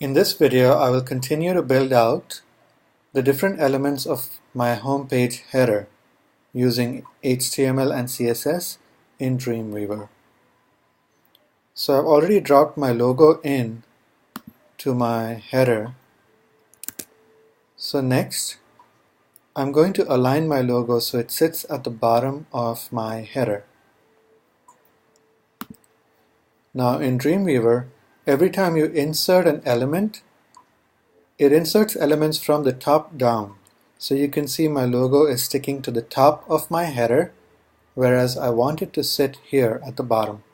In this video, I will continue to build out the different elements of my homepage header using HTML and CSS in Dreamweaver. So I've already dropped my logo in to my header. So next, I'm going to align my logo so it sits at the bottom of my header. Now in Dreamweaver, every time you insert an element, it inserts elements from the top down. So you can see my logo is sticking to the top of my header, whereas I want it to sit here at the bottom.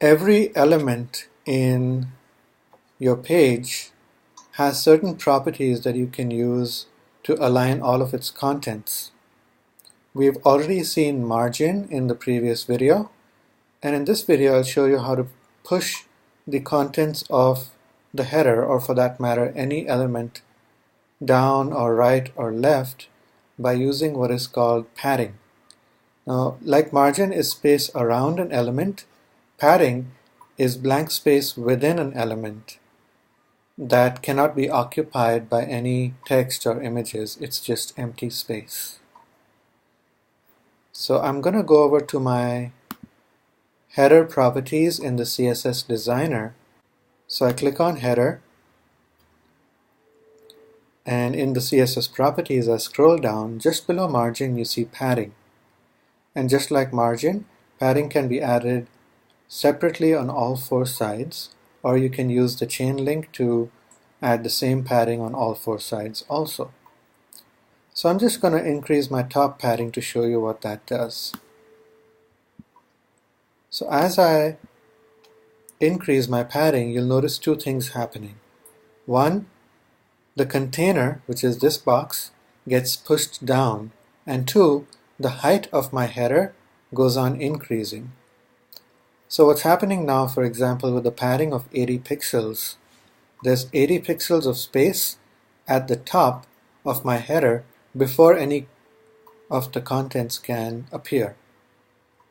Every element in your page has certain properties that you can use to align all of its contents. We've already seen margin in the previous video, and in this video I'll show you how to push the contents of the header, or for that matter any element, down or right or left by using what is called padding. Now, like margin is space around an element, padding is blank space within an element that cannot be occupied by any text or images. It's just empty space. So I'm going to go over to my header properties in the CSS designer. So I click on header, and in the CSS properties I scroll down. Just below margin you see padding, and just like margin, padding can be added separately on all four sides, or you can use the chain link to add the same padding on all four sides also. So I'm just going to increase my top padding to show you what that does. So as I increase my padding, you'll notice two things happening. One, the container, which is this box, gets pushed down, and two, the height of my header goes on increasing. So what's happening now, for example, with the padding of 80 pixels, there's 80 pixels of space at the top of my header before any of the contents can appear.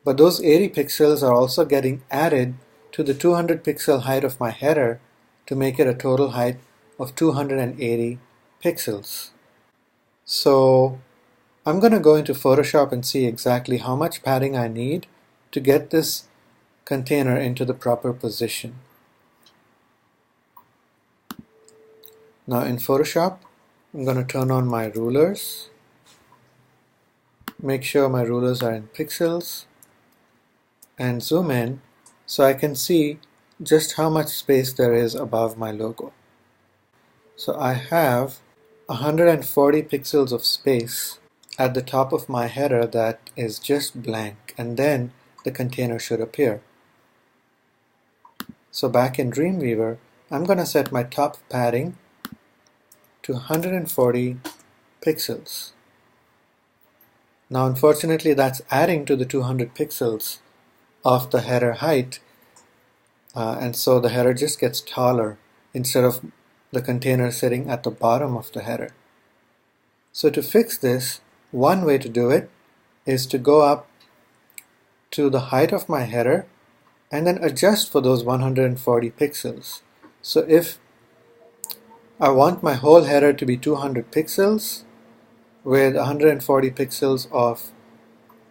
But those 80 pixels are also getting added to the 200 pixel height of my header to make it a total height of 280 pixels. So I'm going to go into Photoshop and see exactly how much padding I need to get this container into the proper position. Now in Photoshop, I'm going to turn on my rulers, make sure my rulers are in pixels, and zoom in so I can see just how much space there is above my logo. So I have 140 pixels of space at the top of my header that is just blank, and then the container should appear. So back in Dreamweaver, I'm going to set my top padding to 140 pixels. Now unfortunately that's adding to the 200 pixels of the header height, and so the header just gets taller instead of the container sitting at the bottom of the header. So to fix this, one way to do it is to go up to the height of my header and then adjust for those 140 pixels. So if I want my whole header to be 200 pixels with 140 pixels of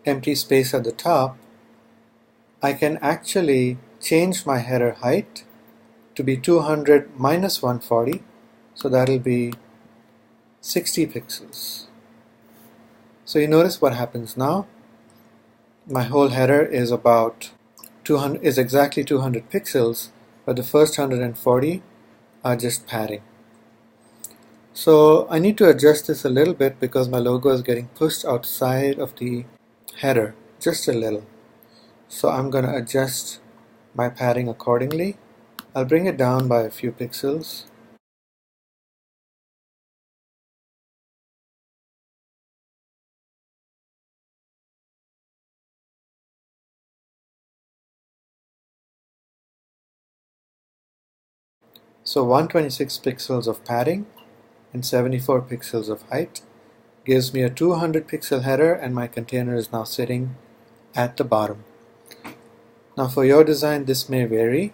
empty space at the top, I can actually change my header height to be 200 minus 140, so that'll be 60 pixels. So you notice what happens now. My whole header is exactly 200 pixels, but the first 140 are just padding. So I need to adjust this a little bit because my logo is getting pushed outside of the header just a little. So I'm going to adjust my padding accordingly. I'll bring it down by a few pixels. So 126 pixels of padding and 74 pixels of height gives me a 200 pixel header, and my container is now sitting at the bottom. Now for your design this may vary.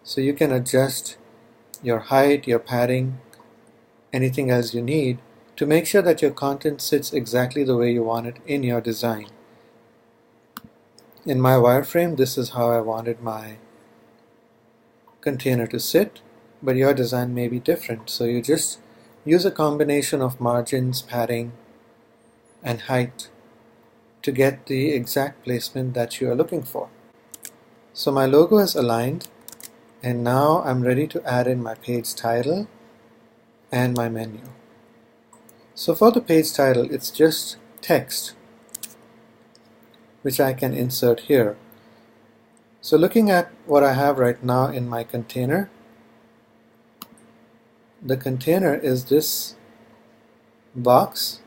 So you can adjust your height, your padding, anything else you need to make sure that your content sits exactly the way you want it in your design. In my wireframe, this is how I wanted my container to sit, but your design may be different. So you just use a combination of margins, padding, and height to get the exact placement that you are looking for. So my logo is aligned, and now I'm ready to add in my page title and my menu. So for the page title, it's just text, which I can insert here. So looking at what I have right now in my container, the container is this box,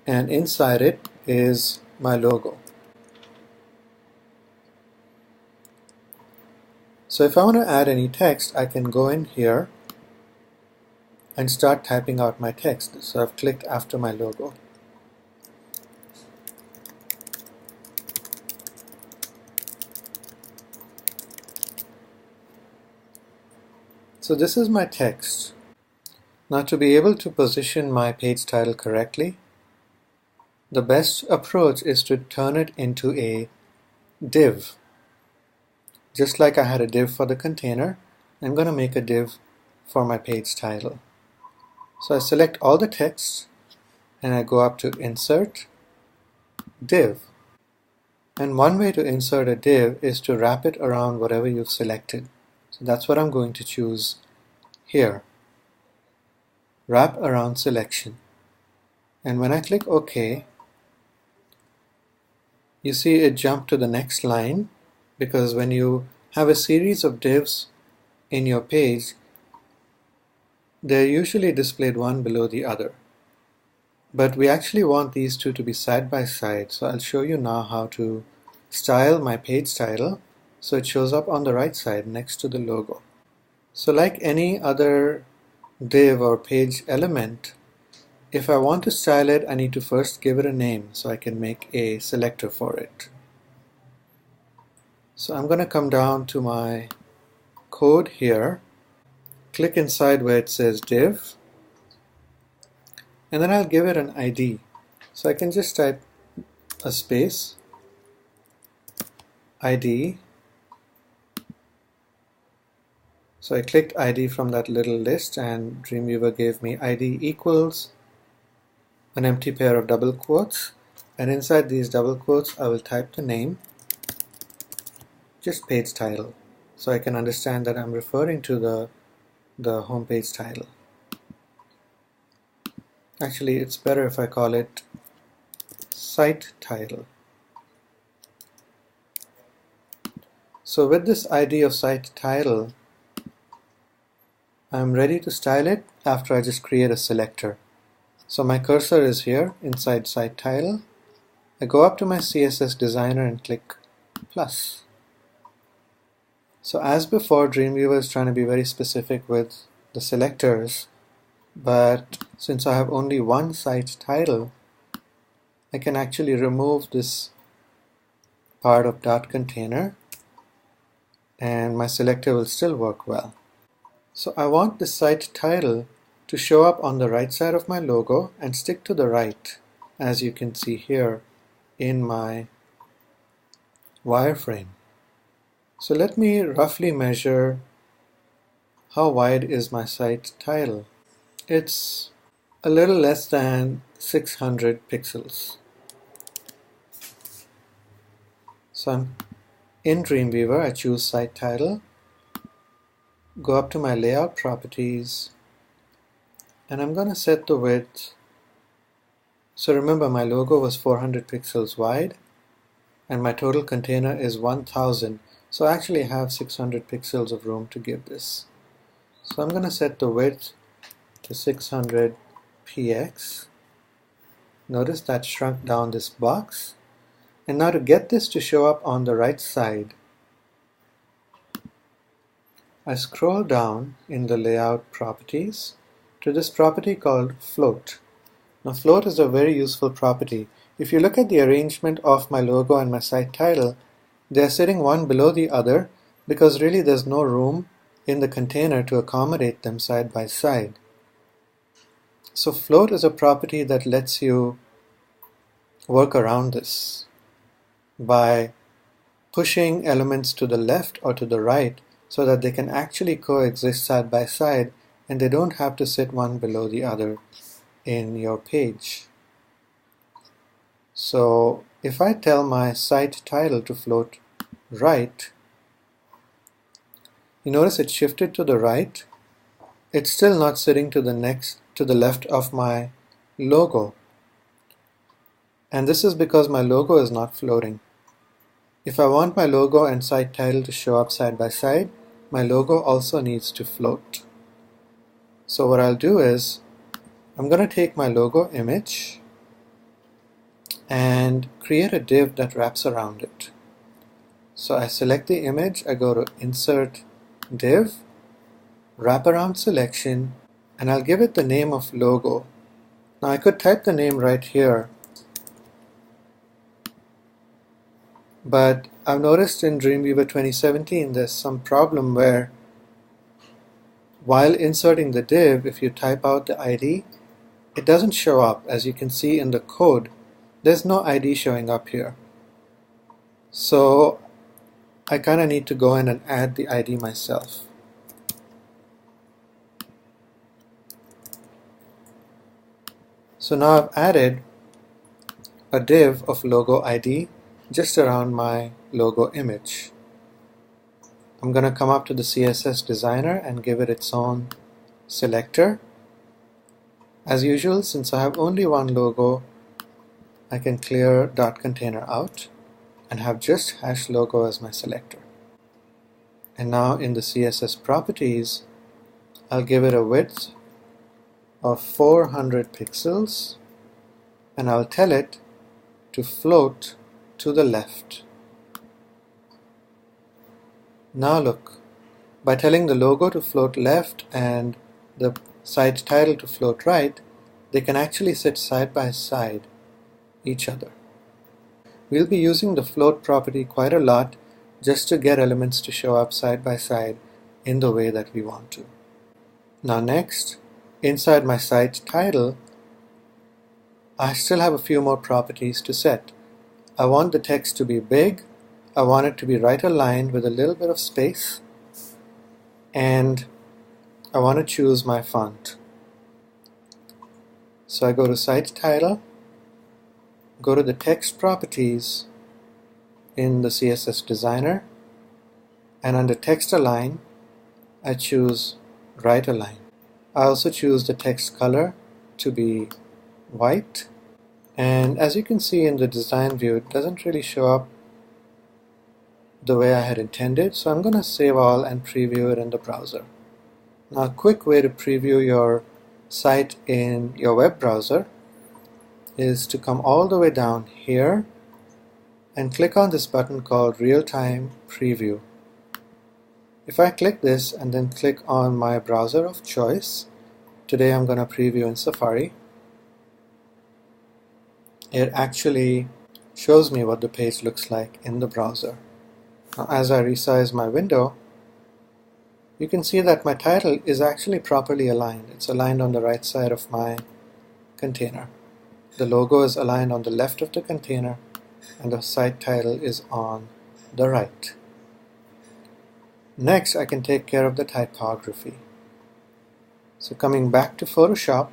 and inside it is my logo. So if I want to add any text, I can go in here and start typing out my text. So I've clicked after my logo. So this is my text. Now to be able to position my page title correctly, the best approach is to turn it into a div. Just like I had a div for the container, I'm going to make a div for my page title. So I select all the text and I go up to Insert, Div. And one way to insert a div is to wrap it around whatever you've selected. So that's what I'm going to choose here. Wrap around selection. And when I click OK, you see it jumped to the next line, because when you have a series of divs in your page, they're usually displayed one below the other. But we actually want these two to be side by side, so I'll show you now how to style my page title so it shows up on the right side next to the logo. So like any other div or page element, if I want to style it, I need to first give it a name so I can make a selector for it. So I'm going to come down to my code here, click inside where it says div, and then I'll give it an ID. So I can just type a space, ID. So I clicked ID from that little list, and Dreamweaver gave me ID equals an empty pair of double quotes, and inside these double quotes I will type the name, just page title, so I can understand that I'm referring to the home page title. Actually, it's better if I call it site title. So with this ID of site title, I'm ready to style it after I just create a selector. So my cursor is here inside site title. I go up to my CSS designer and click plus. So as before, Dreamweaver is trying to be very specific with the selectors, but since I have only one site title, I can actually remove this part of .container and my selector will still work well. So I want the site title to show up on the right side of my logo and stick to the right, as you can see here in my wireframe. So let me roughly measure how wide is my site title. It's a little less than 600 pixels. So I'm in Dreamweaver, I choose site title, go up to my layout properties, and I'm going to set the width. So remember, my logo was 400 pixels wide and my total container is 1000, so I actually have 600 pixels of room to give this. So I'm going to set the width to 600 px. Notice that shrunk down this box. And now to get this to show up on the right side, I scroll down in the layout properties to this property called float. Now float is a very useful property. If you look at the arrangement of my logo and my site title, they are sitting one below the other. because really there's no room in the container to accommodate them side by side. So float is a property that lets you work around this by pushing elements to the left or to the right so that they can actually coexist side by side and they don't have to sit one below the other in your page. So if I tell my site title to float right, you notice it shifted to the right. It's still not sitting to the left of my logo. And this is because my logo is not floating. If I want my logo and site title to show up side by side, my logo also needs to float. So what I'll do is, I'm going to take my logo image and create a div that wraps around it. So I select the image, I go to Insert Div, Wraparound Selection, and I'll give it the name of logo. Now I could type the name right here, but I've noticed in Dreamweaver 2017 there's some problem where while inserting the div, if you type out the ID, it doesn't show up. As you can see in the code, there's no ID showing up here. So I kind of need to go in and add the ID myself. So now I've added a div of logo ID just around my logo image. I'm going to come up to the CSS designer and give it its own selector. As usual, since I have only one logo, I can clear .container out and have just hash logo as my selector. And now in the CSS properties, I'll give it a width of 400 pixels and I'll tell it to float to the left. Now look, by telling the logo to float left and the site title to float right, they can actually sit side by side each other. We'll be using the float property quite a lot just to get elements to show up side by side in the way that we want to. Now next, inside my site title, I still have a few more properties to set. I want the text to be big, I want it to be right aligned with a little bit of space, and I want to choose my font. So I go to Site Title, go to the Text Properties in the CSS Designer, and under Text Align, I choose Right Align. I also choose the text color to be white, and as you can see in the design view, it doesn't really show up the way I had intended, so I'm going to save all and preview it in the browser. Now a quick way to preview your site in your web browser is to come all the way down here and click on this button called Real-Time Preview. If I click this and then click on my browser of choice, today I'm going to preview in Safari, it actually shows me what the page looks like in the browser. Now, as I resize my window, you can see that my title is actually properly aligned. It's aligned on the right side of my container. The logo is aligned on the left of the container, and the site title is on the right. Next, I can take care of the typography. So coming back to Photoshop,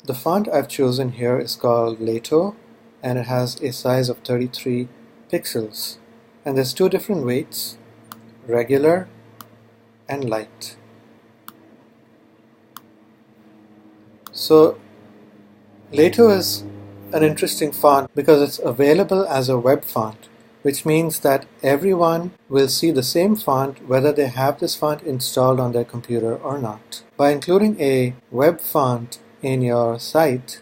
the font I've chosen here is called Leto, and it has a size of 33 pixels. And there's two different weights, regular and light. So Leto is an interesting font because it's available as a web font, which means that everyone will see the same font whether they have this font installed on their computer or not. By including a web font in your site,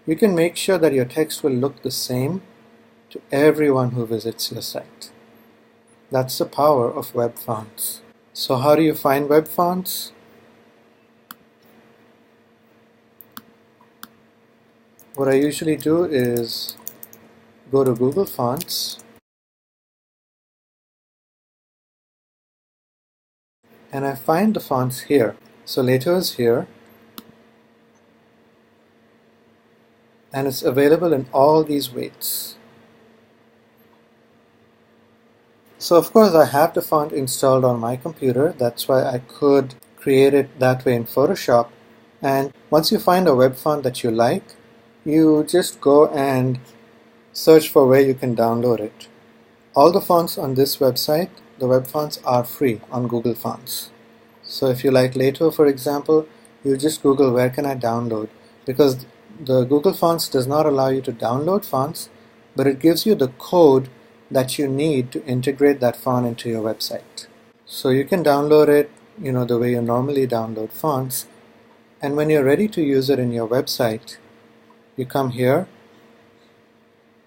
you can make sure that your text will look the same to everyone who visits your site. That's the power of web fonts. So how do you find web fonts? what I usually do is go to Google Fonts and I find the fonts here. So Lato is here and it's available in all these weights. So of course I have the font installed on my computer, that's why I could create it that way in Photoshop. And once you find a web font that you like, you just go and search for where you can download it. All the fonts on this website, the web fonts, are free on Google Fonts. So if you like Lato, for example, you just Google where can I download, because the Google Fonts does not allow you to download fonts, but it gives you the code that you need to integrate that font into your website. So you can download it, the way you normally download fonts, and when you're ready to use it in your website, you come here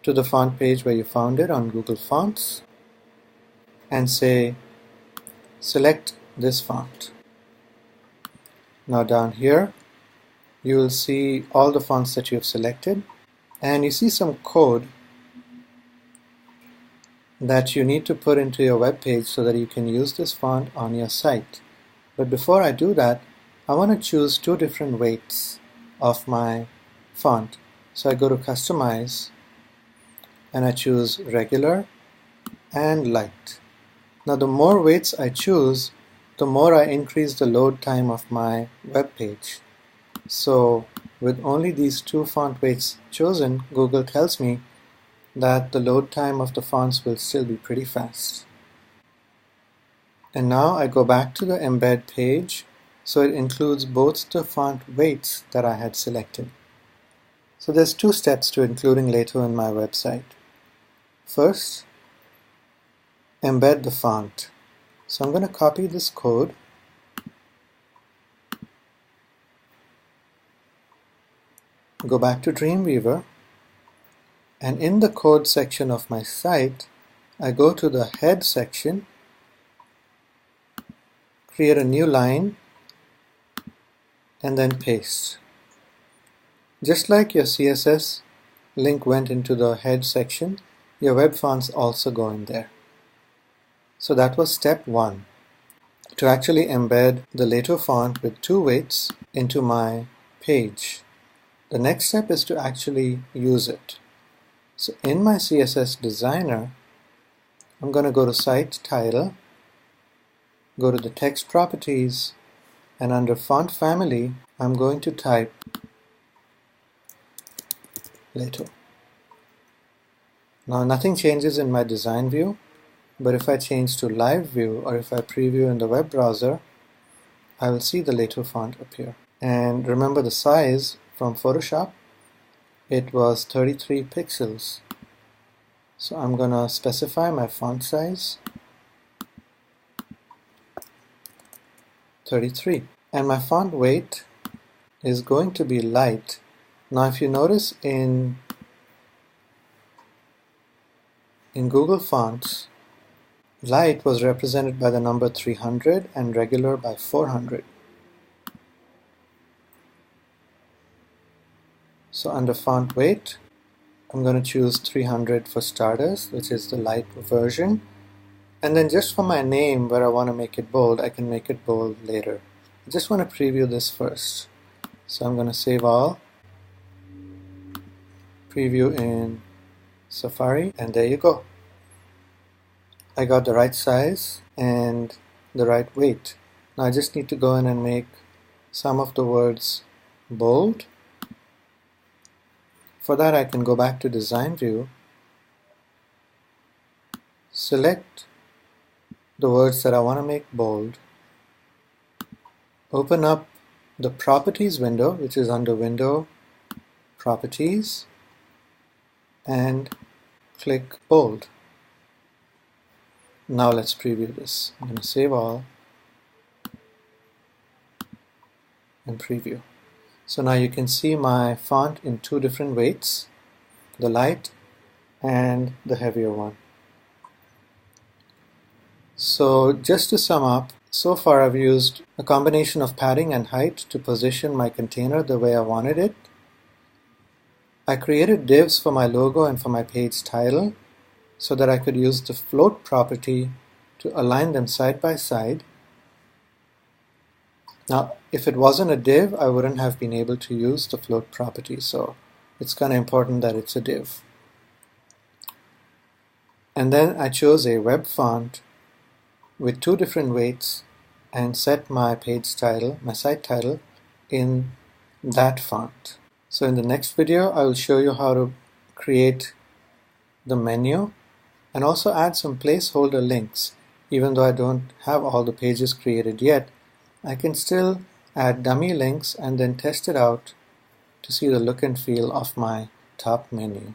to the font page where you found it on Google Fonts and say select this font. Now down here you will see all the fonts that you have selected, and you see some code that you need to put into your web page so that you can use this font on your site. But before I do that, I want to choose two different weights of my font. So I go to Customize and I choose Regular and Light. Now the more weights I choose, the more I increase the load time of my web page. So with only these two font weights chosen, Google tells me that the load time of the fonts will still be pretty fast. And now I go back to the embed page, so it includes both the font weights that I had selected. So there's two steps to including Lato in my website. First, embed the font. So I'm going to copy this code go back to Dreamweaver, and in the code section of my site, I go to the head section, create a new line, and then paste. Just like your CSS link went into the head section, your web fonts also go in there. So that was step one, to actually embed the Lato font with two weights into my page. The next step is to actually use it. So in my CSS designer, I'm going to go to Site Title, go to the Text Properties, and under Font Family, I'm going to type Lato. Now nothing changes in my design view, but if I change to live view or if I preview in the web browser, I will see the Lato font appear. And remember the size from Photoshop, it was 33 pixels. So I'm going to specify my font size, 33. And my font weight is going to be light. Now if you notice in Google Fonts, light was represented by the number 300 and regular by 400. So under font weight, I'm going to choose 300 for starters, which is the light version. And then just for my name, where I want to make it bold, I can make it bold later. I just want to preview this first. So I'm going to save all, preview in Safari, and there you go. I got the right size and the right weight. Now I just need to go in and make some of the words bold. For that, I can go back to Design View, select the words that I want to make bold, open up the Properties window, which is under Window, Properties, and click Bold. Now let's preview this. I'm going to save all and preview. So now you can see my font in two different weights, the light and the heavier one. So just to sum up, so far I've used a combination of padding and height to position my container the way I wanted it. I created divs for my logo and for my page title so that I could use the float property to align them side by side. Now, if it wasn't a div, I wouldn't have been able to use the float property, so it's kind of important that it's a div. And then I chose a web font with 2 different weights and set my page title, my site title, in that font. So in the next video, I will show you how to create the menu and also add some placeholder links. Even though I don't have all the pages created yet, I can still add dummy links and then test it out to see the look and feel of my top menu.